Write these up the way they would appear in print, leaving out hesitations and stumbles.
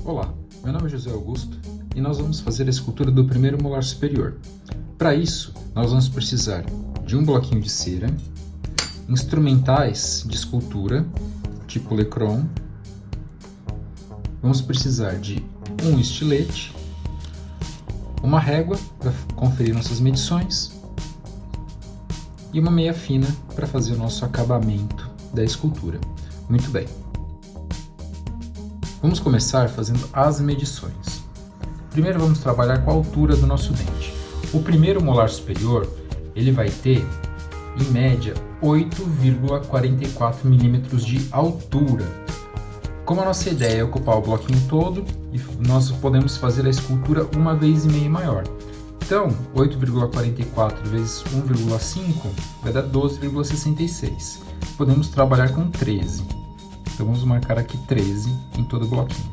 Olá, meu nome é José Augusto e nós vamos fazer a escultura do primeiro molar superior. Para isso, nós vamos precisar de um bloquinho de cera, instrumentais de escultura, tipo Lecron, vamos precisar de um estilete, uma régua para conferir nossas medições e uma meia fina para fazer o nosso acabamento da escultura. Muito bem. Vamos começar fazendo as medições. Primeiro vamos trabalhar com a altura do nosso dente. O primeiro molar superior, ele vai ter, em média, 8,44 milímetros de altura. Como a nossa ideia é ocupar o bloquinho todo, nós podemos fazer a escultura 1,5 vezes maior. Então, 8,44 vezes 1,5 vai dar 12,66. Podemos trabalhar com 13. Então vamos marcar aqui 13 em todo o bloquinho.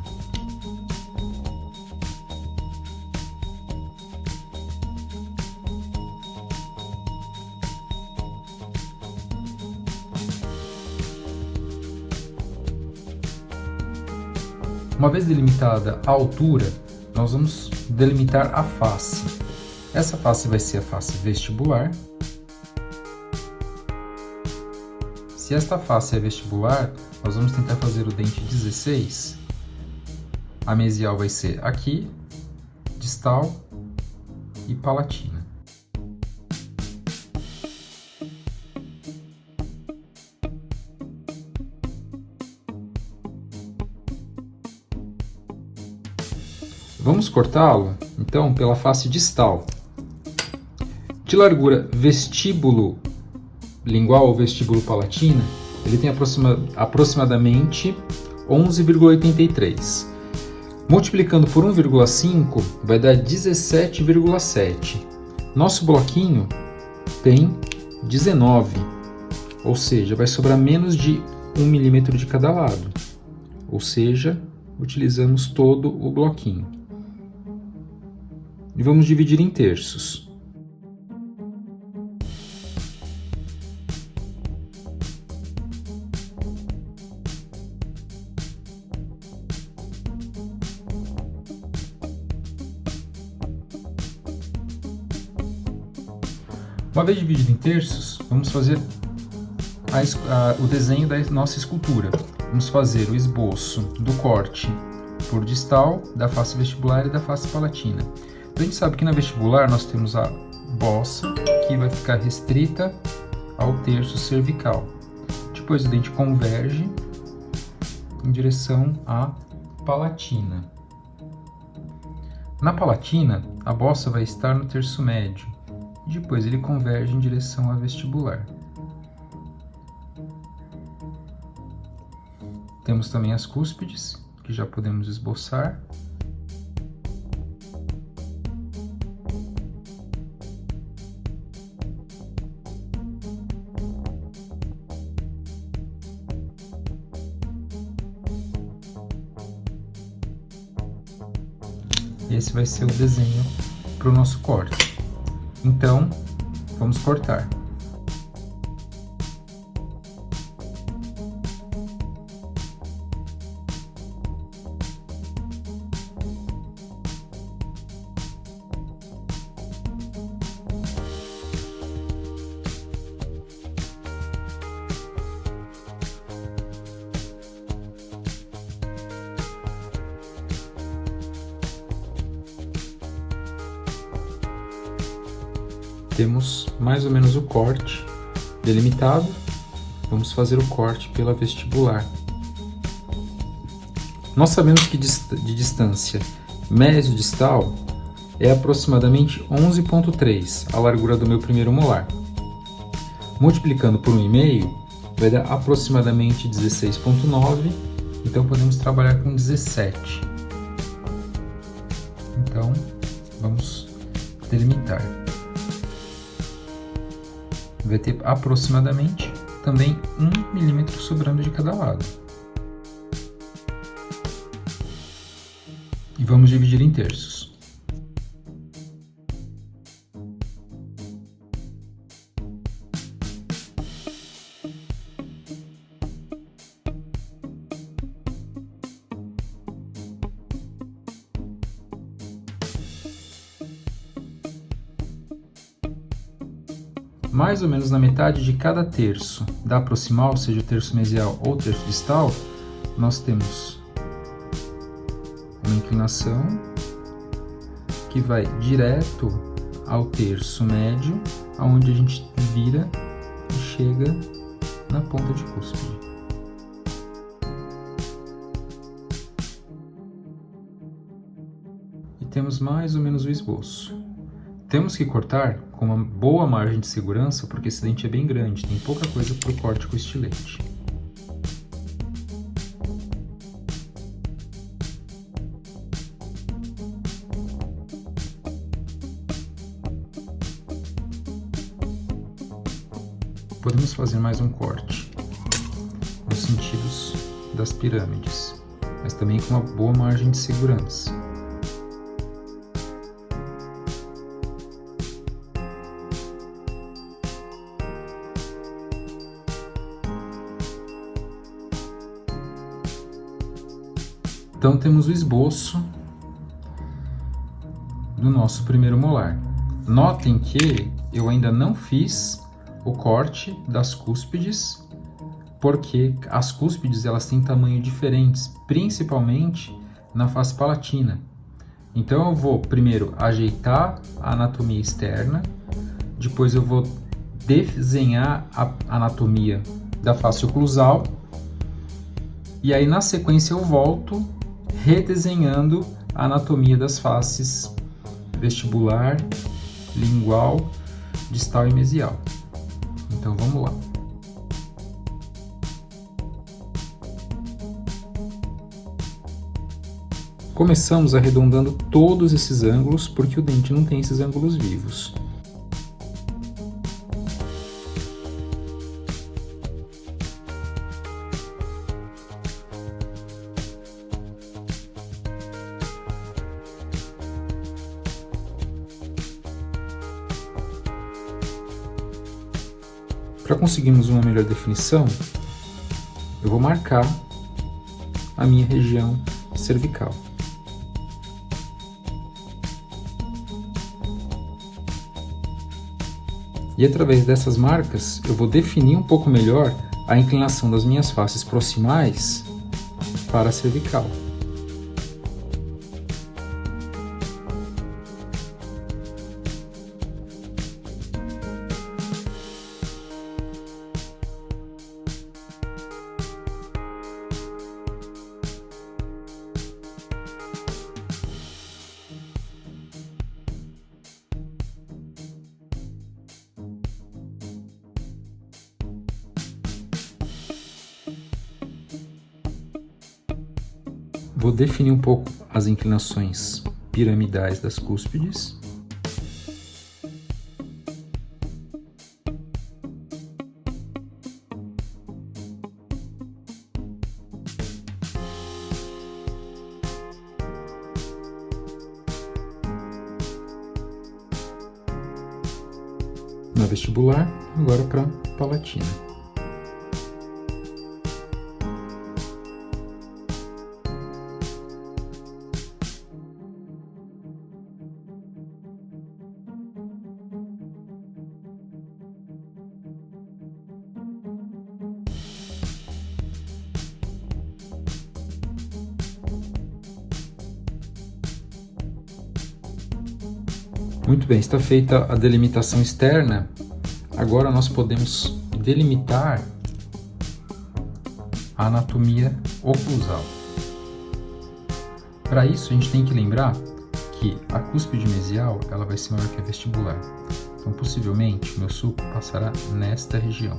Uma vez delimitada a altura, nós vamos delimitar a face. Essa face vai ser a face vestibular. Se esta face é vestibular, nós vamos tentar fazer o dente 16. A mesial vai ser aqui, distal e palatina. Vamos cortá-lo, então, pela face distal. De largura vestíbulo lingual ou vestíbulo palatina, ele tem aproximadamente 11,83. Multiplicando por 1,5 vai dar 17,7. Nosso bloquinho tem 19, ou seja, vai sobrar menos de 1 milímetro de cada lado. Ou seja, utilizamos todo o bloquinho. E vamos dividir em terços. Uma vez dividido em terços, vamos fazer o desenho da nossa escultura. Vamos fazer o esboço do corte por distal, da face vestibular e da face palatina. Então, a gente sabe que na vestibular nós temos a bossa, que vai ficar restrita ao terço cervical. Depois o dente converge em direção à palatina. Na palatina, a bossa vai estar no terço médio. E depois ele converge em direção à vestibular. Temos também as cúspides, que já podemos esboçar. Esse vai ser o desenho para o nosso corte. Então, vamos cortar. Temos mais ou menos o corte delimitado. Vamos fazer o corte pela vestibular. Nós sabemos que de distância mesiodistal é aproximadamente 11,3 a largura do meu primeiro molar. Multiplicando por 1,5 vai dar aproximadamente 16,9, então podemos trabalhar com 17. Então, vamos delimitar. Vai ter aproximadamente também 1 milímetro sobrando de cada lado. E vamos dividir em terços. mais ou menos na metade de cada terço da proximal, seja o terço mesial ou o terço distal, nós temos uma inclinação que vai direto ao terço médio, aonde a gente vira e chega na ponta de cúspide. E temos mais ou menos o esboço. Temos que cortar com uma boa margem de segurança, porque esse dente é bem grande, tem pouca coisa para o corte com estilete. Podemos fazer mais um corte nos sentidos das pirâmides, mas também com uma boa margem de segurança. Então temos o esboço do nosso primeiro molar. Notem que eu ainda não fiz o corte das cúspides, porque as cúspides elas têm tamanho diferentes, principalmente na face palatina. Então eu vou primeiro ajeitar a anatomia externa, depois eu vou desenhar a anatomia da face oclusal, e aí na sequência eu volto redesenhando a anatomia das faces vestibular, lingual, distal e mesial. Então vamos lá. Começamos arredondando todos esses ângulos, porque o dente não tem esses ângulos vivos. Para conseguirmos uma melhor definição, eu vou marcar a minha região cervical. E através dessas marcas, eu vou definir um pouco melhor a inclinação das minhas faces proximais para a cervical. Vou definir um pouco as inclinações piramidais das cúspides. Na vestibular, agora para palatina. Muito bem, está feita a delimitação externa, agora nós podemos delimitar a anatomia oclusal. Para isso, a gente tem que lembrar que a cúspide mesial ela vai ser maior que a vestibular. Então, possivelmente, o meu sulco passará nesta região.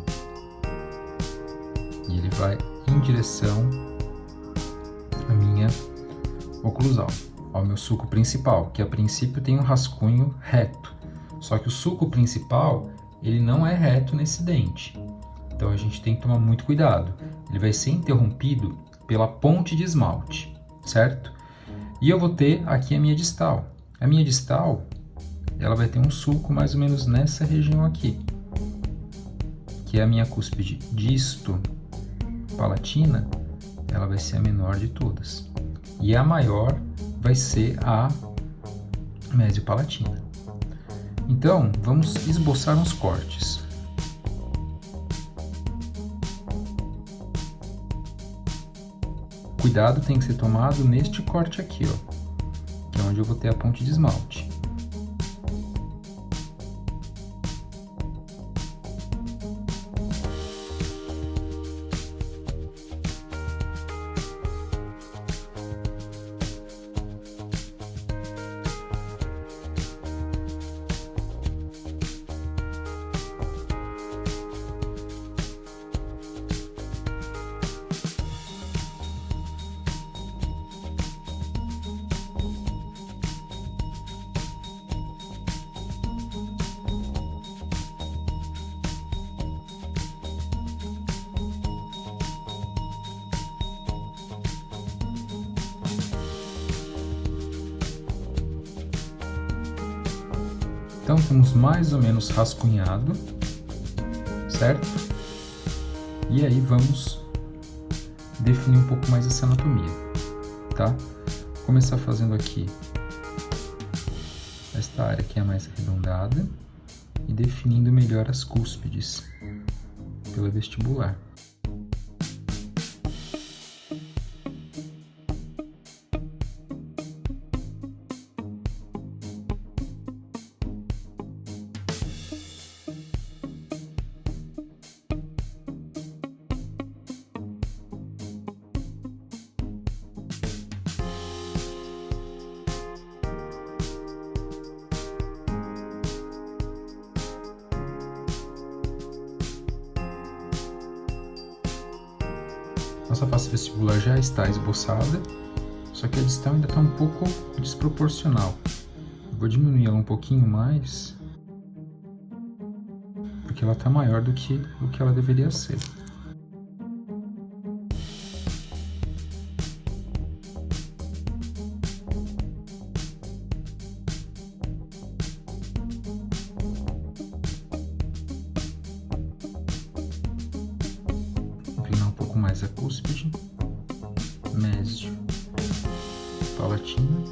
E ele vai em direção à minha oclusal, ao meu sulco principal, que a princípio tem um rascunho reto. Só que o sulco principal, ele não é reto nesse dente. Então a gente tem que tomar muito cuidado. Ele vai ser interrompido pela ponte de esmalte, certo? E eu vou ter aqui a minha distal. A minha distal, ela vai ter um sulco mais ou menos nessa região aqui, que é a minha cúspide disto-palatina, ela vai ser a menor de todas. E a maior vai ser a mesiopalatina. Então, vamos esboçar uns cortes. cuidado tem que ser tomado neste corte aqui, ó, que é onde eu vou ter a ponte de esmalte. Então, temos mais ou menos rascunhado, certo? E aí vamos definir um pouco mais essa anatomia, tá? Vou começar fazendo aqui esta área que é mais arredondada e definindo melhor as cúspides pela vestibular. Nossa face vestibular já está esboçada, só que a distal ainda está um pouco desproporcional. Eu vou diminuir ela um pouquinho mais, porque ela está maior do que o que ela deveria ser. Mais a cúspide, mésio, palatina,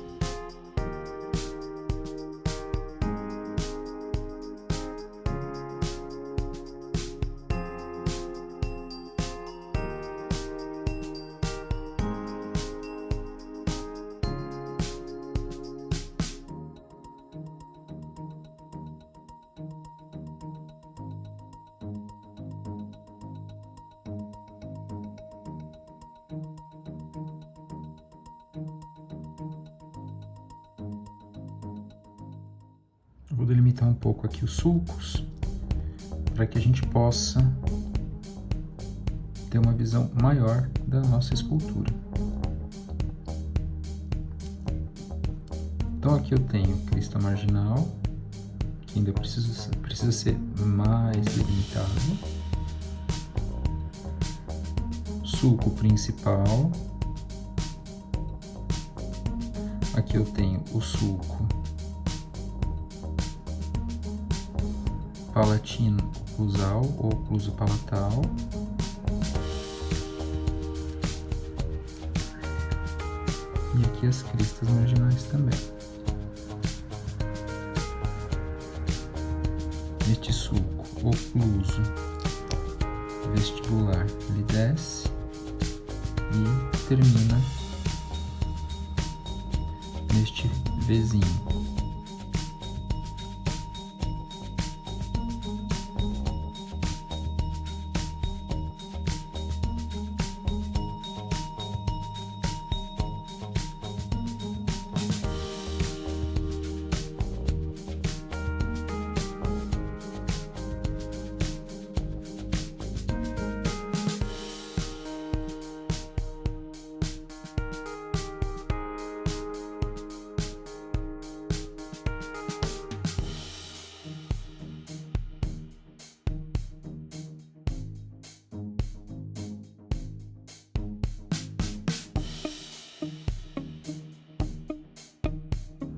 vou delimitar um pouco aqui os sulcos, para que a gente possa ter uma visão maior da nossa escultura. Então aqui eu tenho crista marginal, que ainda precisa ser mais delimitado, sulco principal, aqui eu tenho o sulco palatino oclusal ou ocluso palatal, e aqui as cristas marginais também. Este sulco ocluso vestibular, ele desce e termina neste Vzinho.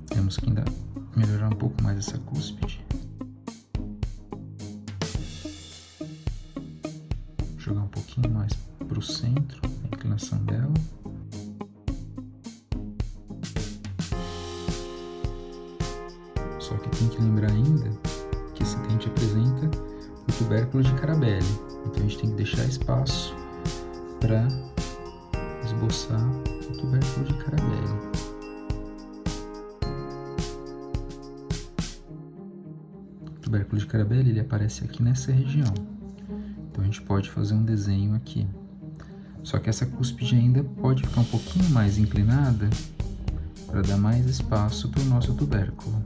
Temos que ainda melhorar um pouco mais essa cúspide. Jogar um pouquinho mais para o centro, a inclinação dela. Só que tem que lembrar ainda que esse dente apresenta o tubérculo de Carabelli. Então a gente tem que deixar espaço para esboçar esboçar o tubérculo de Carabelli. O tubérculo de Carabelli, ele aparece aqui nessa região. Então a gente pode fazer um desenho aqui. Só que essa cúspide ainda pode ficar um pouquinho mais inclinada para dar mais espaço para o nosso tubérculo.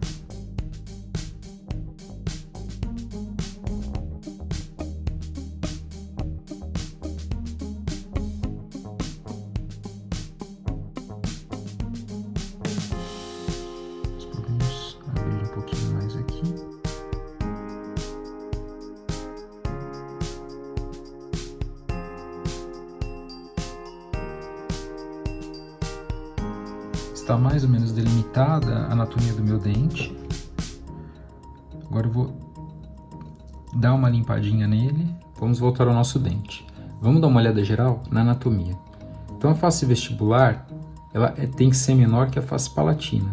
Nós podemos abrir um pouquinho mais aqui. Está mais ou menos delimitada a anatomia do meu dente. Agora eu vou dar uma limpadinha nele. Vamos voltar ao nosso dente. Vamos dar uma olhada geral na anatomia. Então a face vestibular, ela tem que ser menor que a face palatina.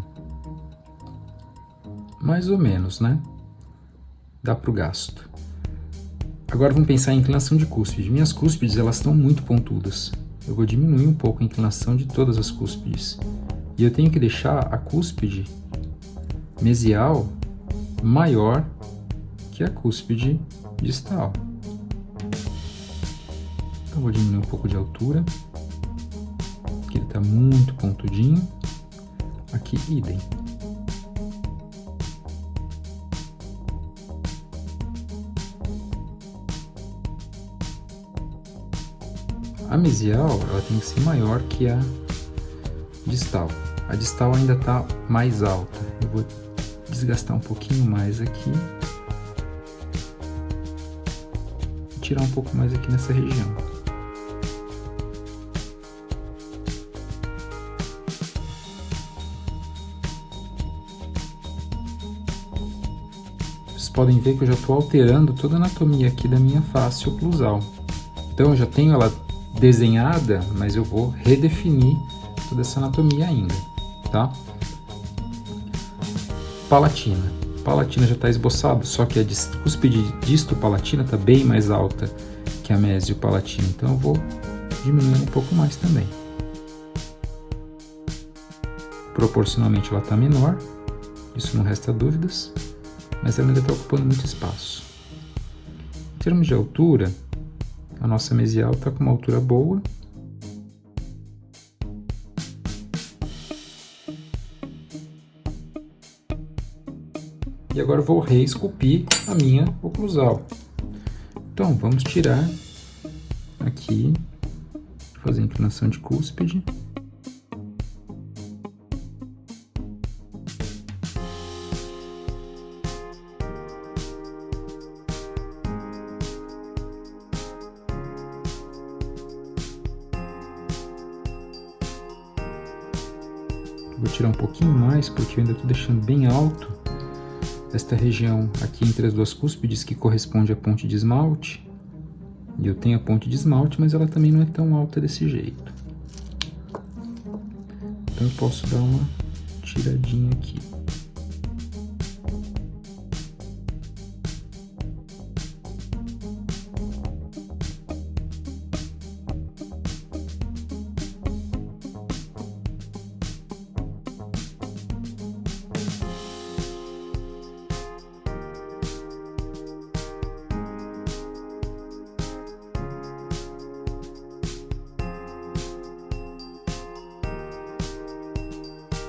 Mais ou menos, né? Dá para o gasto. Agora vamos pensar em inclinação de cúspide. Minhas cúspides, elas estão muito pontudas. Eu vou diminuir um pouco a inclinação de todas as cúspides. E eu tenho que deixar a cúspide mesial maior que a cúspide distal. Então, vou diminuir um pouco de altura, porque ele está muito pontudinho. Aqui, idem. A mesial, ela tem que ser maior que a distal. A distal ainda está mais alta. Eu vou desgastar um pouquinho mais aqui. E tirar um pouco mais aqui nessa região. Vocês podem ver que eu já estou alterando toda a anatomia aqui da minha face oclusal. Então eu já tenho ela desenhada, mas eu vou redefinir toda essa anatomia ainda, tá? Palatina. Palatina já está esboçado, só que a cúspide disto-palatina está bem mais alta que a mesio-palatina, então eu vou diminuir um pouco mais também. Proporcionalmente ela está menor, isso não resta dúvidas, mas ela ainda está ocupando muito espaço. Em termos de altura, a nossa mesial está com uma altura boa. E agora eu vou reesculpir a minha oclusal. Então, vamos tirar aqui, fazer a inclinação de cúspide. Vou tirar um pouquinho mais, porque eu ainda estou deixando bem alto esta região aqui entre as duas cúspides, que corresponde à ponte de esmalte. E eu tenho a ponte de esmalte, mas ela também não é tão alta desse jeito. Então eu posso dar uma tiradinha aqui.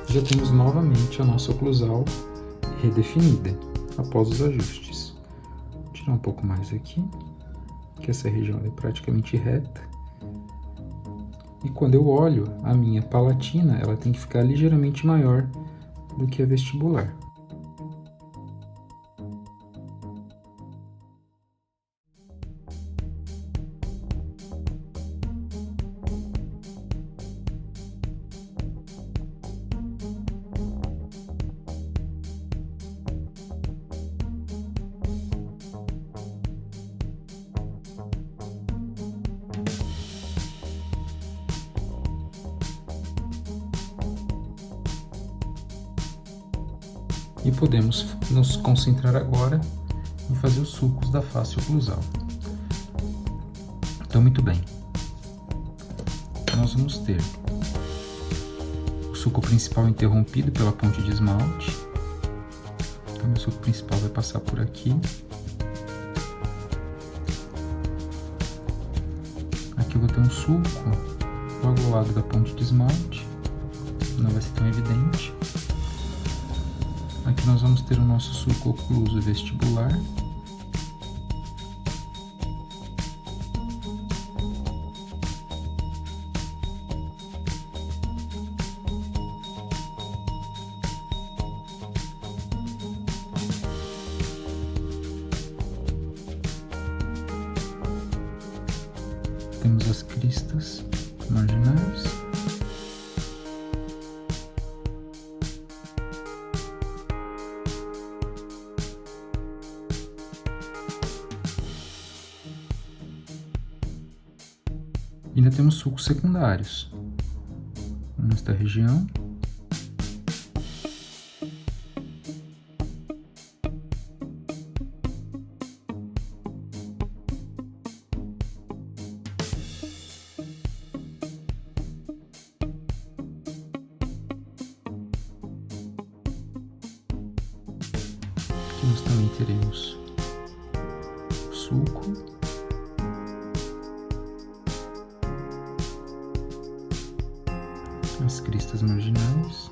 Já temos novamente a nossa oclusal redefinida, após os ajustes. Vou tirar um pouco mais aqui, que essa região é praticamente reta. E quando eu olho a minha palatina, ela tem que ficar ligeiramente maior do que a vestibular. E podemos nos concentrar agora em fazer os sulcos da face oclusal. Então, muito bem. nós vamos ter o sulco principal interrompido pela ponte de esmalte. Então, meu sulco principal vai passar por aqui. Aqui eu vou ter um sulco logo ao lado da ponte de esmalte, não vai ser tão evidente. Aqui nós vamos ter o nosso sulco ocluso vestibular. Temos as cristas marginais. Ainda temos sulcos secundários nesta região. Aqui nós também teremos sulco. As cristas marginais.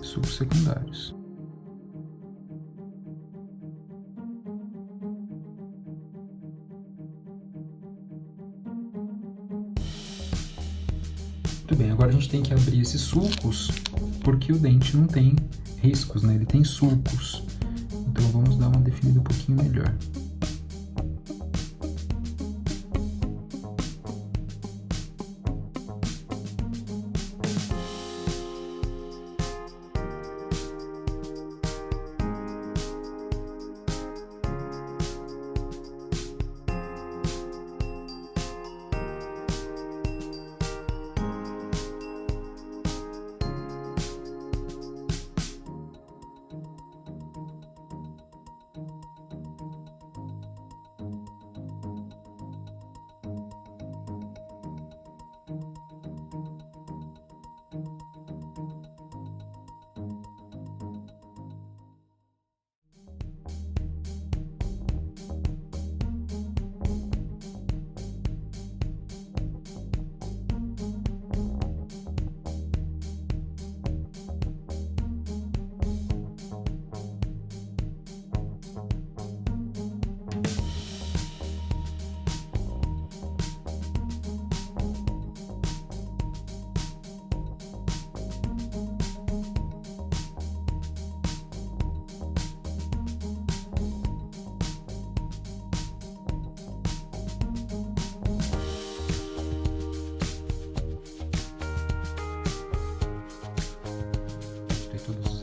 Sulcos secundários. Muito bem, agora a gente tem que abrir esses sulcos, porque o dente não tem riscos, né? Ele tem sulcos. Então vamos dar uma definida um pouquinho melhor.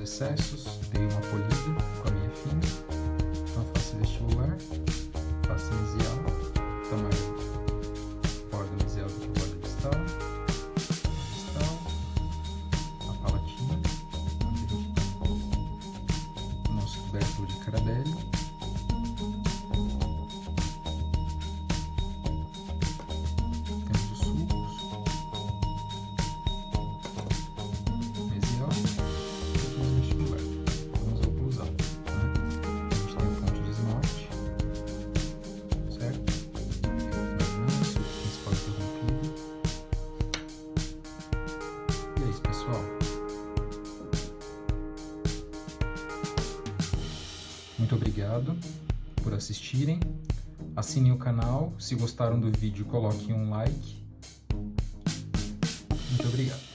Excessos, dei uma polida com a minha fina. Então, face vestibular, face mesial, tamanho borda mesial do que borda distal, a palatina, o nosso tubérculo de Carabelli. Temos os sulcos, mesial. Vamos ao oclusal, né? A gente tem a ponte de esmalte, certo? Sulco principal interrompido. E é isso, pessoal. Muito obrigado por assistirem. Assinem o canal. Se gostaram do vídeo, coloquem um like. Muito obrigado.